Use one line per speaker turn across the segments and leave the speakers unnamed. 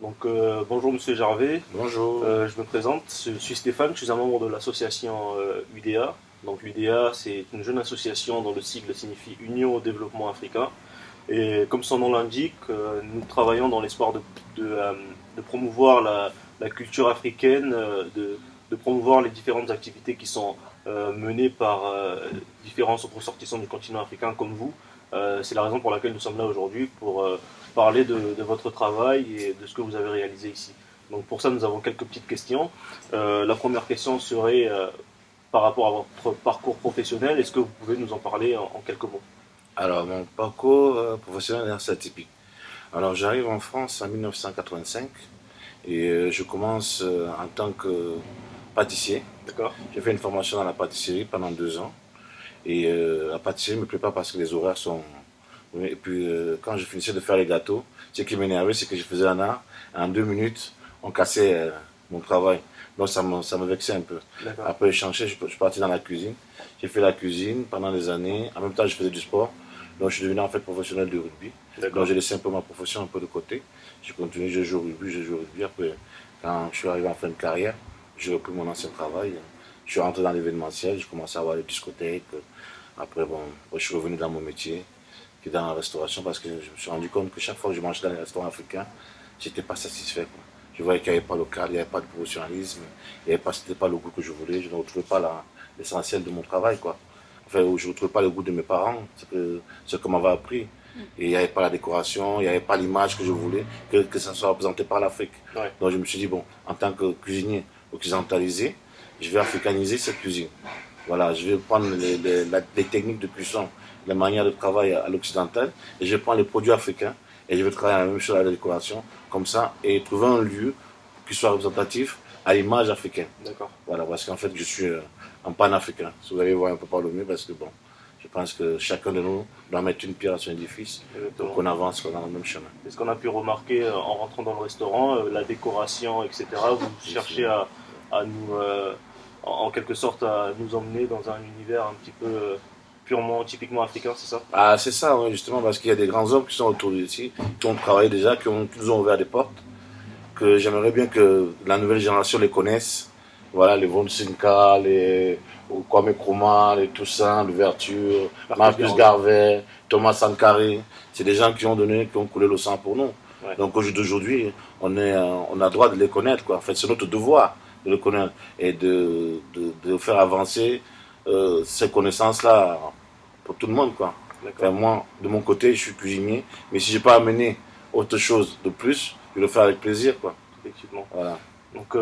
Bonjour Monsieur Jarvet.
Bonjour.
Je me présente, je suis Stéphane, je suis un membre de l'association UDA. Donc l'UDA, c'est une jeune association dont le sigle signifie Union au développement africain. Et comme son nom l'indique, nous travaillons dans l'espoir de promouvoir la culture africaine, de promouvoir les différentes activités qui sont menées par différents ressortissants du continent africain comme vous. C'est la raison pour laquelle nous sommes là aujourd'hui, pour parler de votre travail et de ce que vous avez réalisé ici. Donc pour ça, nous avons quelques petites questions. La première question serait par rapport à votre parcours professionnel. Est-ce que vous pouvez nous en parler en quelques mots?
Alors, mon parcours professionnel est assez atypique. Alors, j'arrive en France en 1985 et je commence en tant que pâtissier.
D'accord.
J'ai fait une formation dans la pâtisserie pendant 2 ans et la pâtisserie ne me plaît pas parce que les horaires sont... Oui, et puis, quand je finissais de faire les gâteaux, ce qui m'énervait, c'est que je faisais un art. En 2 minutes, on cassait mon travail. Donc, ça me vexait un peu.
D'accord.
Après, je suis parti dans la cuisine. J'ai fait la cuisine pendant des années. En même temps, je faisais du sport. Donc, je suis devenu en fait professionnel de rugby. Donc, j'ai laissé un peu ma profession un peu de côté. J'ai continué, je joue au rugby, je joue au rugby. Après, quand je suis arrivé en fin de carrière, j'ai repris mon ancien travail. Je suis rentré dans l'événementiel. J'ai commencé à avoir les discothèques. Après, bon, je suis revenu dans mon métier, qui est dans la restauration, parce que je me suis rendu compte que chaque fois que je mangeais dans les restaurants africains, j'étais pas satisfait, quoi. Je voyais qu'il n'y avait pas le cadre, il n'y avait pas de professionnalisme, c'était pas le goût que je voulais, je ne retrouvais pas l'essentiel de mon travail, quoi. Enfin, je ne retrouvais pas le goût de mes parents, ce qu'on m'avait appris. Et il n'y avait pas la décoration, il n'y avait pas l'image que je voulais, que ça soit représenté par l'Afrique.
Ouais.
Donc je me suis dit, bon, en tant que cuisinier occidentalisé, je vais africaniser cette cuisine. Voilà, je vais prendre les techniques de cuisson, les manières de travail à l'occidental, et je vais prendre les produits africains, et je vais travailler la même chose à la décoration, comme ça, et trouver un lieu qui soit représentatif à l'image africaine.
D'accord.
Voilà, parce qu'en fait, je suis un panafricain. Si vous allez voir un peu par le mieux, parce que bon, je pense que chacun de nous doit mettre une pierre à son édifice pour qu'on avance dans le même chemin.
C'est ce qu'on a pu remarquer en rentrant dans le restaurant, la décoration, etc. Vous cherchez à nous, en quelque sorte, à nous emmener dans un univers un petit peu purement, typiquement africain, c'est ça?
Ah, c'est ça, ouais, justement, parce qu'il y a des grands hommes qui sont autour d'ici, qui ont travaillé déjà, qui nous ont ouvert des portes, que j'aimerais bien que la nouvelle génération les connaisse. Voilà, les Von Sinka, les Kwame Nkrumah, les Toussaint, l'ouverture, Marcus Garvey, Thomas Sankara. C'est des gens qui ont coulé le sang pour nous.
Ouais.
Donc aujourd'hui, on a le droit de les connaître, quoi. En fait, c'est notre devoir de les connaître et de faire avancer ces connaissances-là pour tout le monde, quoi. Enfin, moi, de mon côté, je suis cuisinier, mais si je peux amener autre chose de plus, je le fais avec plaisir, quoi.
Effectivement.
Voilà.
Donc,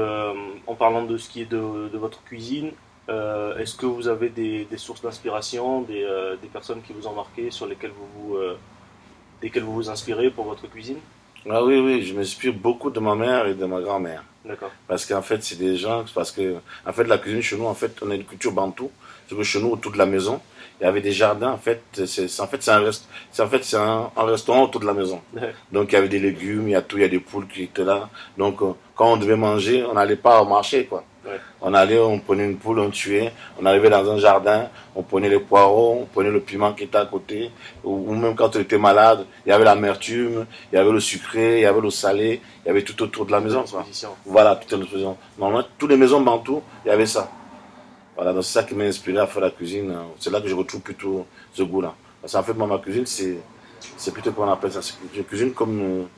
en parlant de ce qui est de votre cuisine, est-ce que vous avez des sources d'inspiration, des personnes qui vous ont marqué, sur desquelles vous vous inspirez pour votre cuisine?
Ah oui, oui, je m'inspire beaucoup de ma mère et de ma grand-mère.
D'accord.
Parce qu'en fait, c'est des gens, parce que, en fait, la cuisine chez nous, en fait, on a une culture bantou. C'est que chez nous, autour de la maison, il y avait des jardins, en fait, c'est un restaurant autour de la maison.
Ouais.
Donc, il y avait des légumes, il y a tout, il y a des poules qui étaient là. Donc, quand on devait manger, on n'allait pas au marché, quoi.
Ouais.
On allait, on prenait une poule, on tuait, on arrivait dans un jardin, on prenait les poireaux, on prenait le piment qui était à côté, ou même quand on était malade, il y avait l'amertume, il y avait le sucré, il y avait le salé, il y avait tout autour de la maison, quoi. Voilà, tout à disposition. Normalement, toutes les maisons bantou, il y avait ça. Voilà, donc c'est ça qui m'a inspiré à faire la cuisine. C'est là que je retrouve plutôt ce goût-là. Parce qu'en fait, moi, ma cuisine, c'est plutôt comment on appelle ça. Je cuisine comme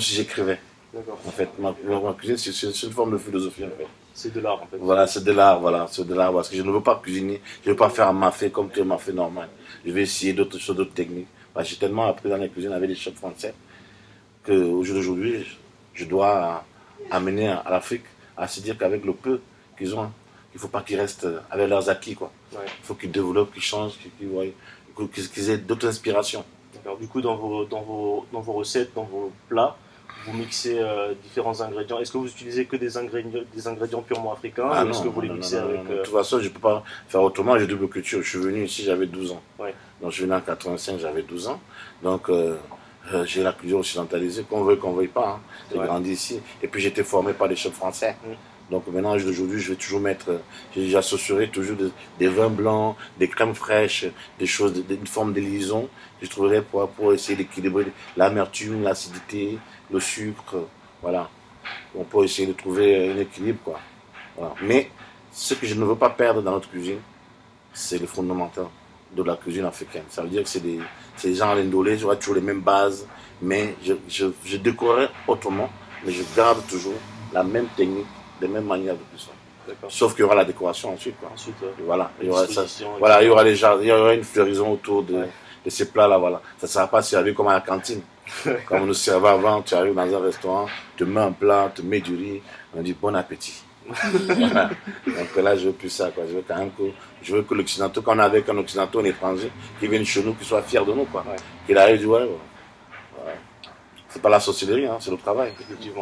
si j'écrivais.
D'accord.
En fait, ma cuisine, c'est une forme de philosophie, en fait.
C'est de l'art, en fait.
Voilà, c'est de l'art, voilà, c'est de l'art, parce que je ne veux pas cuisiner, je ne veux pas faire un mafé comme tu es un mafé normal. Je vais essayer d'autres choses, d'autres techniques. Parce que j'ai tellement appris dans la cuisine avec des chefs français qu'au jour d'aujourd'hui, je dois amener à l'Afrique à se dire qu'avec le peu qu'ils ont, il ne faut pas qu'ils restent avec leurs acquis, quoi.
Ouais.
Il faut qu'ils développent, qu'ils changent, qu'ils aient d'autres inspirations.
D'accord. Du coup, dans vos recettes, dans vos plats, vous mixez différents ingrédients. Est-ce que vous utilisez que des ingrédients purement africains, ou est-ce que vous les mixez avec...
De toute façon, je ne peux pas faire autrement, j'ai double culture. Je suis venu ici, j'avais 12 ans.
Ouais.
Donc je suis venu en 85, j'avais 12 ans. Donc j'ai la culture occidentalisée, qu'on veuille pas. Hein. J'ai grandi ici. Et puis j'étais formé par des chefs français. Donc maintenant, aujourd'hui, je vais toujours mettre, j'associerai toujours des vins blancs, des crèmes fraîches, des choses, une forme de liaison. Je trouverai pour essayer d'équilibrer l'amertume, l'acidité, le sucre. Voilà. On peut essayer de trouver un équilibre, quoi. Voilà. Mais ce que je ne veux pas perdre dans notre cuisine, c'est le fondamental de la cuisine africaine. Ça veut dire que c'est des gens à l'indolé, j'aurai toujours les mêmes bases, mais je décorerai autrement, mais je garde toujours la même technique, les mêmes manières de cuisson. Sauf qu'il y aura la décoration ensuite, quoi.
Ensuite,
voilà, il y aura ça. Voilà, il y aura une floraison autour de ces plats-là, voilà. Ça ne sera pas servi comme à la cantine. Comme on nous servait avant, tu arrives dans un restaurant, tu mets un plat, tu mets du riz, on dit bon appétit. Voilà. Donc là, je veux plus ça, quoi. Je veux que l'Occidental, quand on est avec un Occidental, un étranger, qui vienne chez nous, qu'il soit fier de nous, quoi. Qu'il arrive, du c'est pas la sorcellerie, hein, c'est le travail.
Effectivement.